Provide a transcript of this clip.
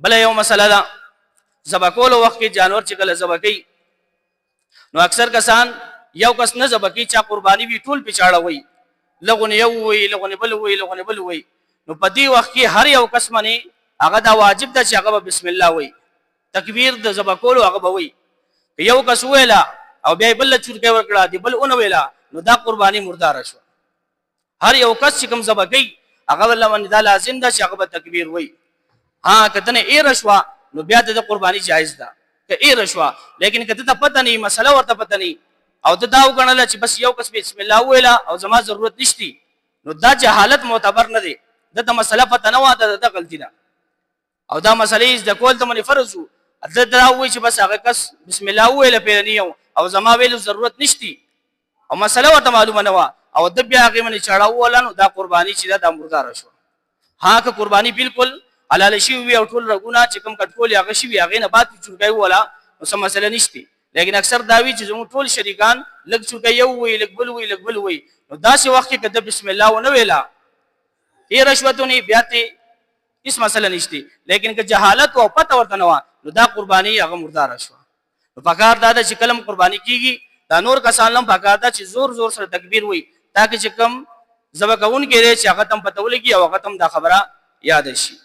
بل یو مسله ده ذبح کولو وخت کې جانور چې کله ذبح کوي نو اکثر کسان یو کس نه ذبح کوي چا قرباني وي ټول پیچاړه وي لغونه یو وي لغونه بل وي لغونه بل وي نو په دې وخت کې هر یو کس باندې هغه دا واجب ده چې هغه بسم الله وي تکبیر د ذبح کولو هغه به وي یو کس ویلا او بیا بل چورکه ورکړه دی بل اون ویلا نو دا قرباني مردار شو هر یو کس چې کوم ذبح کوي هغه الله باندې دا لازم ده چې هغه تکبیر وي ها کته نه ای رشوا نو بیا د قرباني جایز ده که ای رشوا لیکن کته ته پته نه مسله ورته پته نه او دا وګڼل چې بس یو کس بسم الله ویلا او زما ضرورت نشتی نو دا جهالت معتبر نه دی دته مسله پته نه واده د غلطی ده او دا مسلې د کول ته من فرض وو دا وایي چې بس هغه کس بسم الله ویلا پیرنیو او زما ویلو ضرورت نشتی او مسله ورته معلومه نه وا او د بیا هغه من چاړه ولانو دا قرباني چې دا مردار شو ها که قرباني بالکل حلال شي وي او ټول رګونه چې کوم کټکول هغه شي هغه نه بعد چورګي ولا نو سم مسله نشتی لیکن اکثر داوی چې زموږ ټول شریکان لګ چورګي یو وي لګ بل وي نو داسې وخت کې کده بسم الله ونه ویلا ای رشوتونی بیاته اس مسله نشتی لیکن که جهالت او پته ورته نه نو دا قرباني هغه مردار شو نو پکار دا چې کلم قرباني کیږي دا نور کسان لم پکار دا چې زور سره تکبیر وي تاکي چې کم ذبح کون کې چې هغه تم پته ولګي او هغه تم دا خبره یاد شي